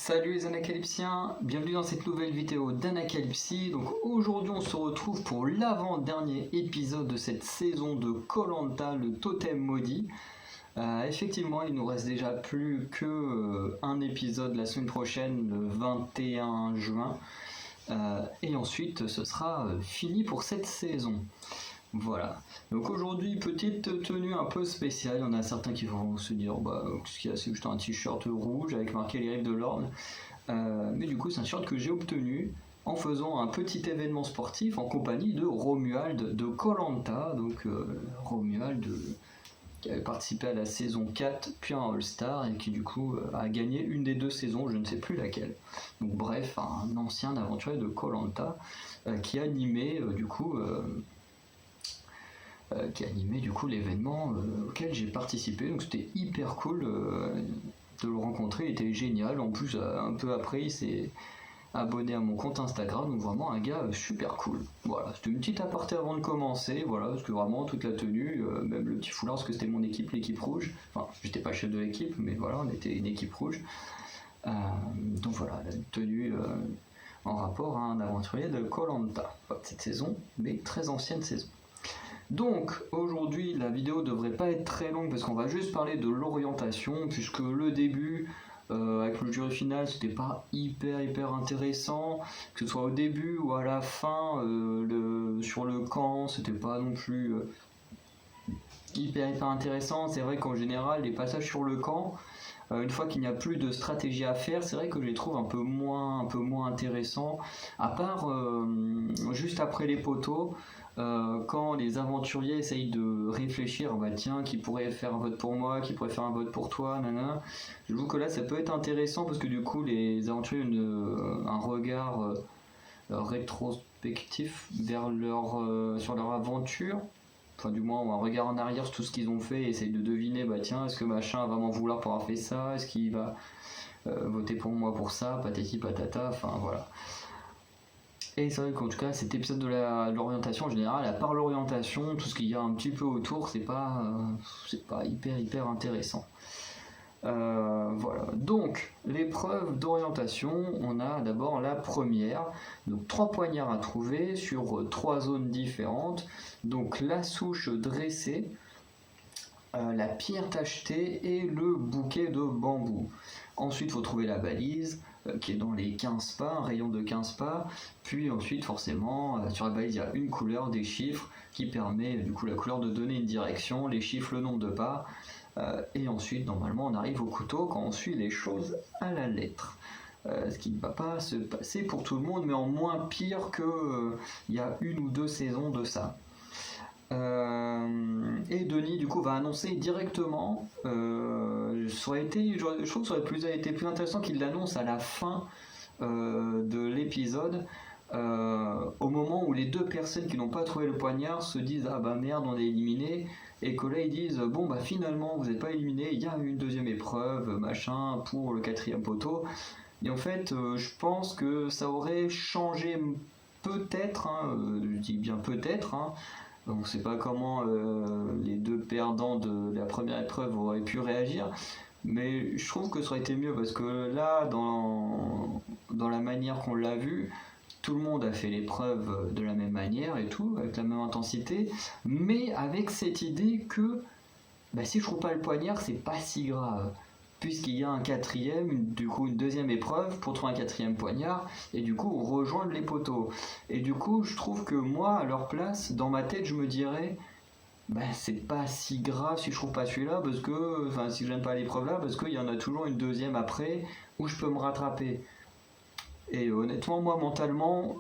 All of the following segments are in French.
Salut les Anacalypsiens, bienvenue dans cette nouvelle vidéo d'Anacalypsie. Donc aujourd'hui on se retrouve pour l'avant-dernier épisode de cette saison de Koh-Lanta, le totem maudit. Effectivement il nous reste déjà plus que un épisode la semaine prochaine, le 21 juin. Et ensuite ce sera fini pour cette saison. Voilà, donc aujourd'hui petite tenue un peu spéciale, il y en a certains qui vont se dire qu'est-ce qu'il y a, c'est juste un t-shirt rouge avec marqué les rives de l'Orne, mais du coup c'est un t-shirt que j'ai obtenu en faisant un petit événement sportif en compagnie de Romuald de Koh-Lanta, donc Romuald qui avait participé à la saison 4 puis un All-Star et qui du coup a gagné une des deux saisons, je ne sais plus laquelle. Donc bref, un ancien aventurier de Koh-Lanta qui animait qui animait l'événement auquel j'ai participé, donc c'était hyper cool de le rencontrer, il était génial. En plus un peu après il s'est abonné à mon compte Instagram, donc vraiment un gars super cool. Voilà, c'était une petite aparté avant de commencer, voilà, parce que vraiment toute la tenue, même le petit foulard, parce que c'était mon équipe, l'équipe rouge, enfin j'étais pas chef de l'équipe, mais voilà, on était une équipe rouge. Donc voilà, la tenue en rapport à un aventurier de Koh-Lanta, pas de cette saison, mais très ancienne saison. Donc aujourd'hui la vidéo devrait pas être très longue parce qu'on va juste parler de l'orientation, puisque le début avec le jury final c'était pas hyper intéressant, que ce soit au début ou à la fin sur le camp c'était pas non plus hyper intéressant. C'est vrai qu'en général les passages sur le camp, une fois qu'il n'y a plus de stratégie à faire, c'est vrai que je les trouve un peu moins intéressants, à part juste après les poteaux. Quand les aventuriers essayent de réfléchir, tiens, qui pourrait faire un vote pour moi, qui pourrait faire un vote pour toi, nanana. Je trouve que là ça peut être intéressant parce que du coup les aventuriers ont un regard rétrospectif vers sur leur aventure, enfin du moins un regard en arrière sur tout ce qu'ils ont fait et essayent de deviner, tiens, est-ce que machin va m'en vouloir pour avoir fait ça, est-ce qu'il va voter pour moi pour ça, patati patata, enfin voilà. Et c'est vrai qu'en tout cas cet épisode de l'orientation en général, à part l'orientation, tout ce qu'il y a un petit peu autour, c'est pas hyper intéressant. Voilà, donc l'épreuve d'orientation, on a d'abord la première, donc 3 poignards à trouver sur 3 zones différentes, donc la souche dressée, la pierre tachetée et le bouquet de bambou. Ensuite il faut trouver la balise qui est dans les 15 pas, un rayon de 15 pas, puis ensuite forcément sur la balise il y a une couleur, des chiffres qui permet du coup la couleur de donner une direction, les chiffres le nombre de pas, et ensuite normalement on arrive au couteau quand on suit les choses à la lettre. Ce qui ne va pas se passer pour tout le monde, mais en moins pire que il y a 1 ou 2 saisons de ça. Et Denis du coup va annoncer directement, je trouve que ça aurait été plus intéressant qu'il l'annonce à la fin de l'épisode, au moment où les 2 personnes qui n'ont pas trouvé le poignard se disent ah bah merde on est éliminé, et que là ils disent bon bah finalement vous n'êtes pas éliminé, il y a une deuxième épreuve machin pour le 4e poteau. Et en fait je pense que ça aurait changé peut-être, je dis bien peut-être, on ne sait pas comment les 2 perdants de la première épreuve auraient pu réagir, mais je trouve que ça aurait été mieux parce que là, dans la manière qu'on l'a vu, tout le monde a fait l'épreuve de la même manière et tout, avec la même intensité, mais avec cette idée que si je trouve pas le poignard, c'est pas si grave. Puisqu'il y a un 4e, du coup une 2e épreuve pour trouver un 4e poignard, et du coup rejoindre les poteaux. Et du coup je trouve que moi à leur place, dans ma tête je me dirais c'est pas si grave si je trouve pas celui-là, parce que si je n'aime pas l'épreuve là, parce qu'il y en a toujours une 2e après où je peux me rattraper. Et honnêtement moi mentalement,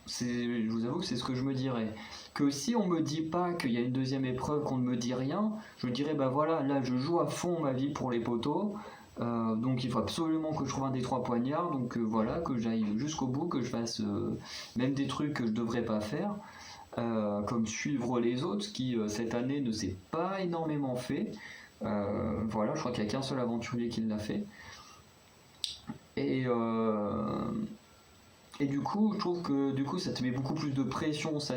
je vous avoue que c'est ce que je me dirais. Que si on me dit pas qu'il y a une 2e épreuve, qu'on ne me dit rien, je dirais voilà, là je joue à fond ma vie pour les poteaux, donc il faut absolument que je trouve un des 3 poignards, donc voilà, que j'aille jusqu'au bout, que je fasse même des trucs que je devrais pas faire, comme suivre les autres, ce qui cette année ne s'est pas énormément fait. Voilà, je crois qu'il n'y a qu'un seul aventurier qui l'a fait. Et du coup, je trouve que du coup, ça te met beaucoup plus de pression, ça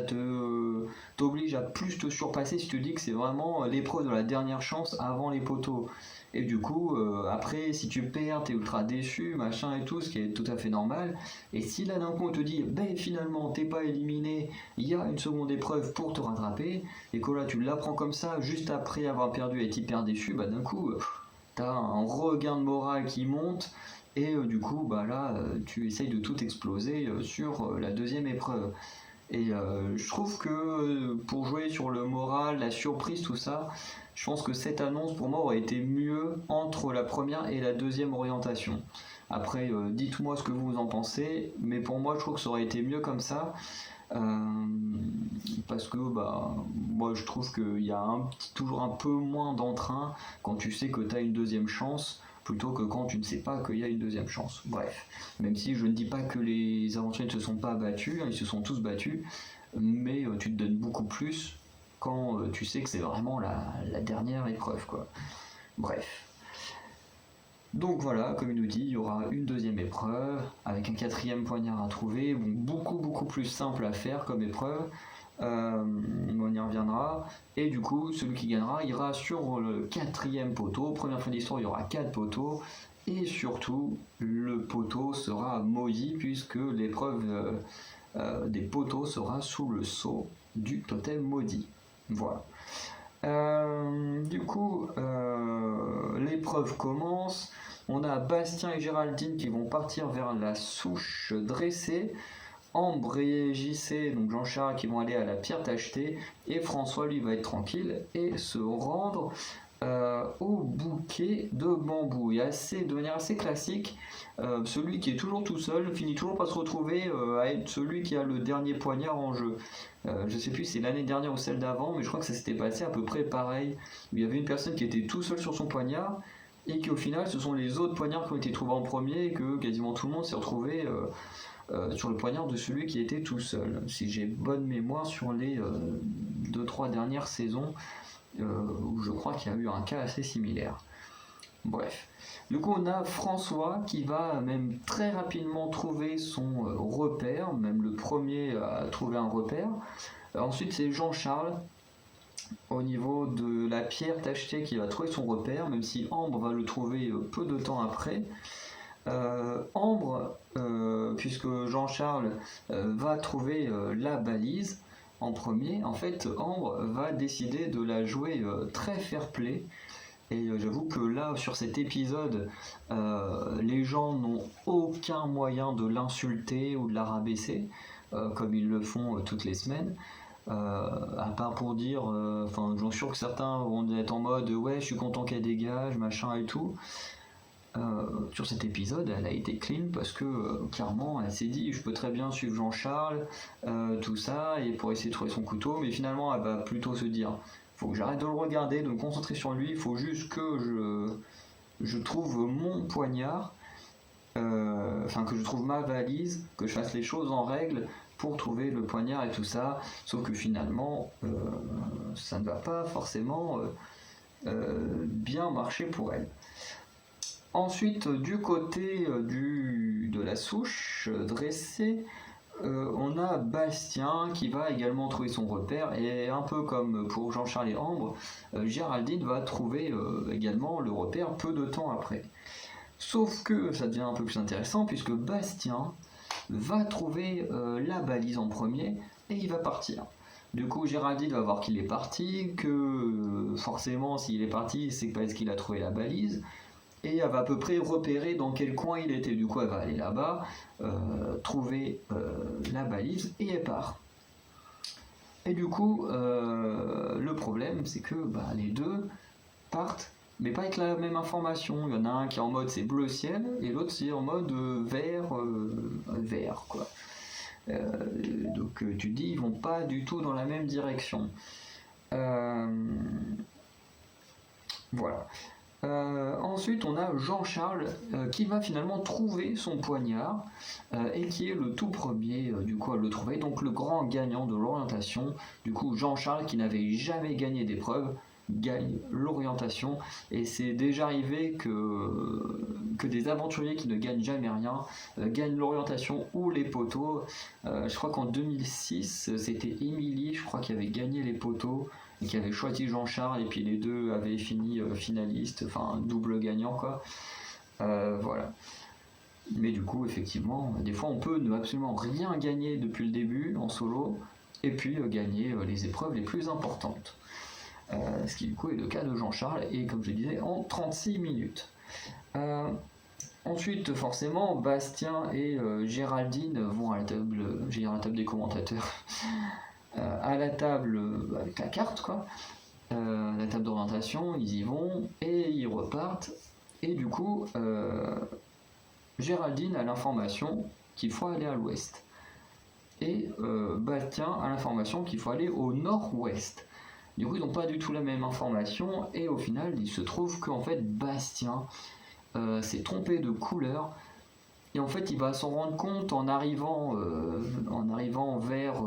t'oblige à plus te surpasser si tu te dis que c'est vraiment l'épreuve de la dernière chance avant les poteaux. Et du coup, après, si tu perds, t'es ultra déçu, machin et tout, ce qui est tout à fait normal. Et si là d'un coup on te dit, ben finalement, t'es pas éliminé, il y a une seconde épreuve pour te rattraper, et que là tu l'apprends comme ça, juste après avoir perdu et être hyper déçu, bah d'un coup, t'as un regain de morale qui monte. Et du coup, bah là, tu essayes de tout exploser sur la deuxième épreuve. Et je trouve que pour jouer sur le moral, la surprise, tout ça, je pense que cette annonce pour moi aurait été mieux entre la première et la deuxième orientation. Après, dites-moi ce que vous en pensez, mais pour moi, je trouve que ça aurait été mieux comme ça. euh, Parce que bah, moi je trouve qu'il y a toujours un peu moins d'entrain quand tu sais que tu as une deuxième chance plutôt que quand tu ne sais pas qu'il y a une deuxième chance. Bref, même si je ne dis pas que les aventuriers ne se sont pas battus, hein, ils se sont tous battus, mais tu te donnes beaucoup plus quand tu sais que c'est vraiment la dernière épreuve, quoi. Bref. Donc voilà, comme il nous dit, il y aura une deuxième épreuve avec un quatrième poignard à trouver, bon, beaucoup plus simple à faire comme épreuve. On y reviendra. Et du coup, celui qui gagnera ira sur le quatrième poteau. Première fois d'histoire, il y aura 4 poteaux. Et surtout, le poteau sera maudit puisque l'épreuve des poteaux sera sous le sceau du totem maudit. Voilà. Du coup, l'épreuve commence. On a Bastien et Géraldine qui vont partir vers la souche dressée. Ambre et JC, donc Jean-Charles, qui vont aller à la pierre tachetée. Et François, lui, va être tranquille et se rendre au bouquet de bambou. Et de manière assez classique, celui qui est toujours tout seul finit toujours par se retrouver à être celui qui a le dernier poignard en jeu. Je sais plus si c'est l'année dernière ou celle d'avant, mais je crois que ça s'était passé à peu près pareil. Il y avait une personne qui était tout seul sur son poignard et qu'au final ce sont les autres poignards qui ont été trouvés en premier et que quasiment tout le monde s'est retrouvé sur le poignard de celui qui était tout seul. Si j'ai bonne mémoire sur les 2-3 dernières saisons, où je crois qu'il y a eu un cas assez similaire. Bref. Du coup, on a François qui va même très rapidement trouver son repère, même le premier à trouver un repère. Ensuite, c'est Jean-Charles au niveau de la pierre tachetée qui va trouver son repère, même si Ambre va le trouver peu de temps après. Ambre, puisque Jean-Charles va trouver la balise en premier, en fait Ambre va décider de la jouer très fair-play. Et j'avoue que là, sur cet épisode, les gens n'ont aucun moyen de l'insulter ou de la rabaisser, comme ils le font toutes les semaines. À part pour dire, enfin, j'en suis sûr que certains vont être en mode ouais, je suis content qu'elle dégage, machin et tout. Sur cet épisode, elle a été clean parce que clairement, elle s'est dit je peux très bien suivre Jean-Charles, tout ça, et pour essayer de trouver son couteau, mais finalement, elle va plutôt se dire faut que j'arrête de le regarder, de me concentrer sur lui, il faut juste que je trouve mon poignard, enfin que je trouve ma valise, que je fasse les choses en règle pour trouver le poignard et tout ça, sauf que finalement ça ne va pas forcément bien marcher pour elle. Ensuite, du côté de la souche dressée, on a Bastien qui va également trouver son repère, et un peu comme pour Jean-Charles et Ambre, Géraldine va trouver également le repère peu de temps après. Sauf que ça devient un peu plus intéressant puisque Bastien va trouver la balise en premier et il va partir. Du coup, Géraldine va voir qu'il est parti, que forcément s'il est parti c'est parce qu'il a trouvé la balise. Et elle va à peu près repérer dans quel coin il était. Du coup, elle va aller là-bas, trouver la balise, et elle part. Et du coup, le problème, c'est que les deux partent, mais pas avec la même information. Il y en a un qui est en mode c'est bleu ciel, et l'autre c'est en mode vert, quoi. Donc tu te dis, ils vont pas du tout dans la même direction. Voilà. Ensuite, on a Jean-Charles qui va finalement trouver son poignard et qui est le tout premier du coup à le trouver, donc le grand gagnant de l'orientation. Du coup, Jean-Charles qui n'avait jamais gagné d'épreuve gagne l'orientation, et c'est déjà arrivé que des aventuriers qui ne gagnent jamais rien gagnent l'orientation ou les poteaux. Je crois qu'en 2006 c'était Émilie, je crois, qui avait gagné les poteaux et qui avait choisi Jean-Charles, et puis les deux avaient fini finalistes, enfin double gagnant quoi. Voilà. Mais du coup, effectivement, des fois on peut ne absolument rien gagner depuis le début en solo, et puis gagner les épreuves les plus importantes. Ce qui du coup est le cas de Jean-Charles, et comme je disais, en 36 minutes. Ensuite, forcément, Bastien et Géraldine vont à la table, j'ai à la table des commentateurs, à la table avec la carte, quoi, la table d'orientation, ils y vont, et ils repartent, et du coup, Géraldine a l'information qu'il faut aller à l'ouest, et Bastien a l'information qu'il faut aller au nord-ouest. Du coup, ils n'ont pas du tout la même information, et au final, il se trouve qu'en fait, Bastien s'est trompé de couleur, et en fait, il va s'en rendre compte en arrivant vers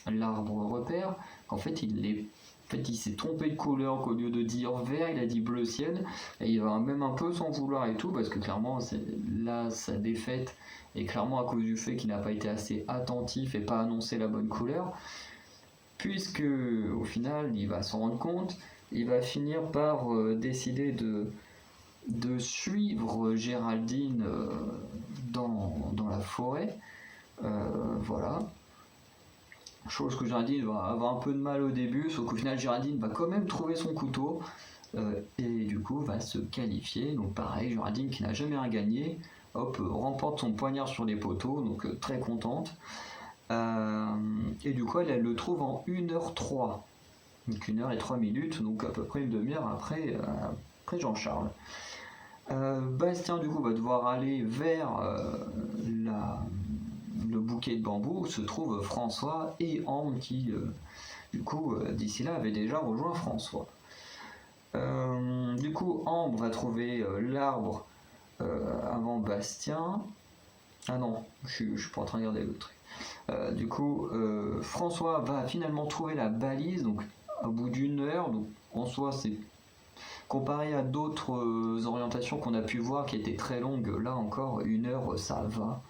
l'arbre repère, qu'en fait, il s'est trompé de couleur, qu'au lieu de dire vert, il a dit bleu ciel, et il va même un peu s'en vouloir et tout, parce que clairement, là, sa défaite est clairement à cause du fait qu'il n'a pas été assez attentif et pas annoncé la bonne couleur. Puisque au final il va s'en rendre compte, il va finir par décider de suivre Géraldine dans la forêt, voilà. Chose que Géraldine va avoir un peu de mal au début, sauf qu'au final Géraldine va quand même trouver son couteau, et du coup va se qualifier. Donc pareil, Géraldine qui n'a jamais rien gagné, hop, remporte son poignard sur les poteaux, donc très contente. Et du coup elle le trouve en 1h03, donc 1h03, donc à peu près une demi-heure après Jean-Charles. Bastien du coup va devoir aller vers le bouquet de bambou où se trouvent François et Ambre qui du coup d'ici là avait déjà rejoint François. Du coup Ambre va trouver l'arbre avant Bastien. Ah non, je suis pas en train de regarder le truc. Du coup, François va finalement trouver la balise, donc au bout d'une heure. Donc en soi, c'est comparé à d'autres orientations qu'on a pu voir qui étaient très longues. Là encore, une heure, ça va.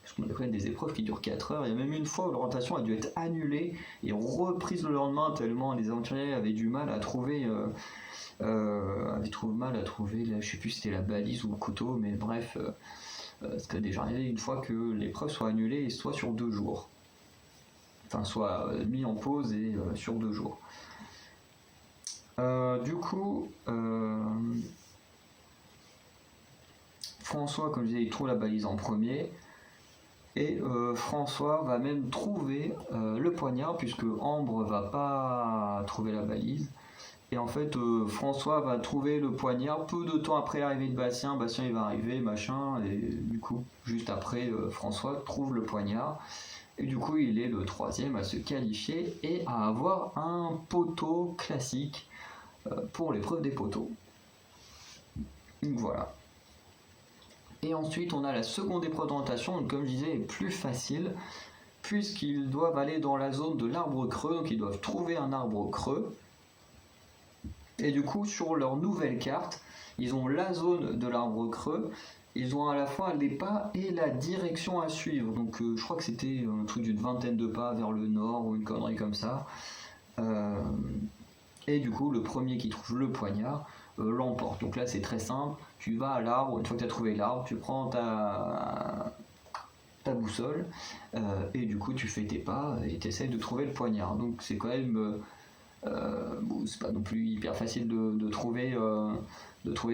Parce qu'on a quand même des épreuves qui durent 4 heures. Il y a même une fois où l'orientation a dû être annulée et reprise le lendemain tellement les aventuriers avaient du mal à trouver. Là, je sais plus si c'était la balise ou le couteau, mais bref. C'était déjà arrivé une fois que l'épreuve soit annulée et soit sur 2 jours. Enfin, soit mis en pause et sur 2 jours. Du coup, François, comme je disais, il trouve la balise en premier. Et François va même trouver le poignard, puisque Ambre va pas trouver la balise. Et en fait, François va trouver le poignard peu de temps après l'arrivée de Bastien. Bastien il va arriver, machin, et du coup, juste après, François trouve le poignard. Et du coup, il est le 3e à se qualifier et à avoir un poteau classique pour l'épreuve des poteaux. Donc voilà. Et ensuite, on a la seconde épreuve d'orientation, donc comme je disais, est plus facile, puisqu'ils doivent aller dans la zone de l'arbre creux, donc ils doivent trouver un arbre creux. Et du coup, sur leur nouvelle carte, ils ont la zone de l'arbre creux, ils ont à la fois les pas et la direction à suivre. Donc je crois que c'était un truc d'une vingtaine de pas vers le nord ou une connerie comme ça. Et du coup, le premier qui trouve le poignard l'emporte. Donc là, c'est très simple. Tu vas à l'arbre, une fois que tu as trouvé l'arbre, tu prends ta boussole et du coup, tu fais tes pas et tu essaies de trouver le poignard. Donc c'est quand même... bon, c'est pas non plus hyper facile de trouver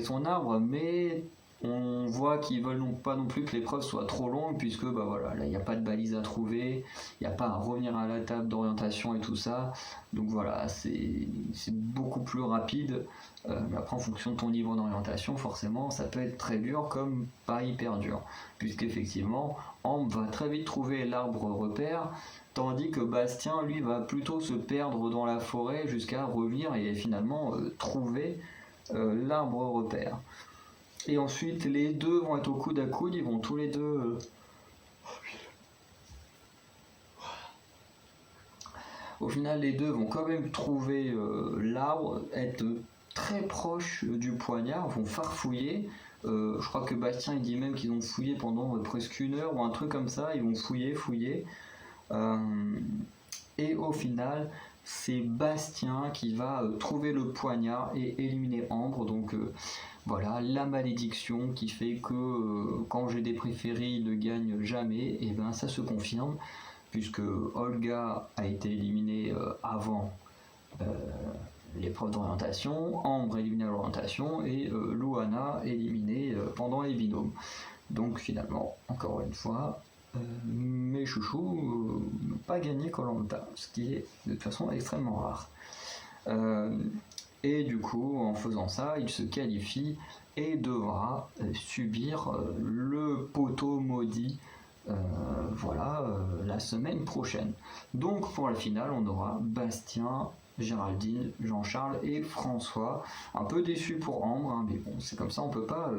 son arbre, mais on voit qu'ils veulent pas non plus que l'épreuve soit trop longue, puisque bah voilà, là il n'y a pas de balise à trouver, il n'y a pas à revenir à la table d'orientation et tout ça, donc voilà, c'est beaucoup plus rapide. Mais après, en fonction de ton niveau d'orientation, forcément ça peut être très dur comme pas hyper dur, puisqu'effectivement Ambre va très vite trouver l'arbre repère, tandis que Bastien lui va plutôt se perdre dans la forêt jusqu'à revenir et finalement trouver l'arbre repère. Et ensuite les deux vont être au coude à coude, ils vont tous les deux Au final, les deux vont quand même trouver l'arbre, être très proches du poignard, vont farfouiller. Je crois que Bastien il dit même qu'ils ont fouillé pendant presque 1 heure ou un truc comme ça, ils vont fouiller. Et au final, c'est Bastien qui va trouver le poignard et éliminer Ambre. Donc voilà, la malédiction qui fait que quand j'ai des préférés, ils ne gagnent jamais, et ben ça se confirme, puisque Olga a été éliminée avant l'épreuve d'orientation, Ambre éliminée à l'orientation, et Louana éliminée pendant les binômes. Donc finalement, encore une fois, mes chouchous n'ont pas gagné Koh-Lanta, ce qui est de toute façon extrêmement rare. Et du coup, en faisant ça, il se qualifie et devra subir le poteau maudit la semaine prochaine. Donc pour la finale, on aura Bastien, Géraldine, Jean-Charles et François. Un peu déçu pour Ambre, hein, mais bon, c'est comme ça, on peut pas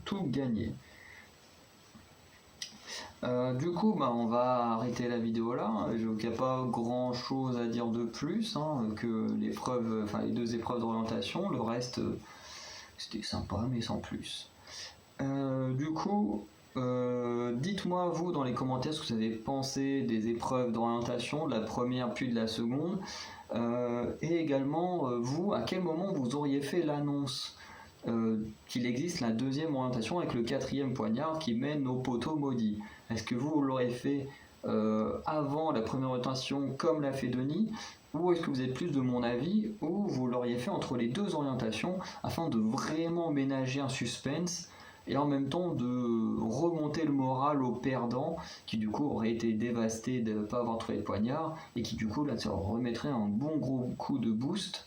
tout gagner. Du coup, on va arrêter la vidéo là. Il n'y a pas grand chose à dire de plus que les 2 épreuves d'orientation. Le reste, c'était sympa, mais sans plus. Du coup, dites-moi vous dans les commentaires ce que vous avez pensé des épreuves d'orientation, de la première puis de la seconde. Et également, vous, à quel moment vous auriez fait l'annonce qu'il existe la 2e orientation avec le 4e poignard qui mène au poteau maudit. Est-ce que vous l'aurez fait avant la première orientation comme l'a fait Denis, ou est-ce que vous êtes plus de mon avis, ou vous l'auriez fait entre les 2 orientations afin de vraiment ménager un suspense et en même temps de remonter le moral aux perdants qui du coup auraient été dévastés de ne pas avoir trouvé le poignard et qui du coup là ça leur remettrait un bon gros coup de boost.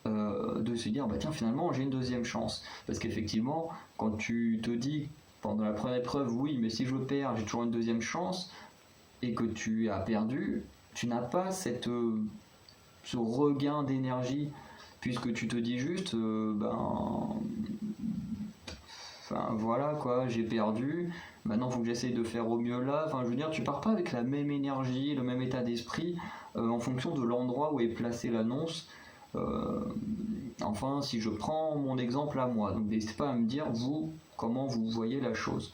De se dire tiens finalement j'ai une 2e chance, parce qu'effectivement quand tu te dis pendant la première épreuve oui mais si je perds j'ai toujours une 2e chance et que tu as perdu, tu n'as pas ce regain d'énergie, puisque tu te dis juste voilà quoi, j'ai perdu, maintenant il faut que j'essaye de faire au mieux là. Enfin je veux dire, tu pars pas avec la même énergie, le même état d'esprit en fonction de l'endroit où est placée l'annonce. Enfin, si je prends mon exemple à moi, donc n'hésitez pas à me dire vous comment vous voyez la chose.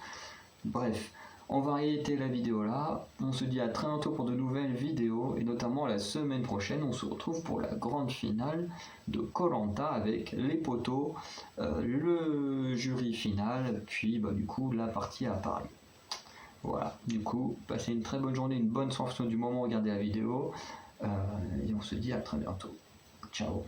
Bref, on va arrêter la vidéo là. On se dit à très bientôt pour de nouvelles vidéos, et notamment la semaine prochaine on se retrouve pour la grande finale de Koh-Lanta avec les poteaux, le jury final, puis du coup la partie à Paris. Voilà, du coup passez une très bonne journée, une bonne soirée du moment où regardez la vidéo, et on se dit à très bientôt. Ciao.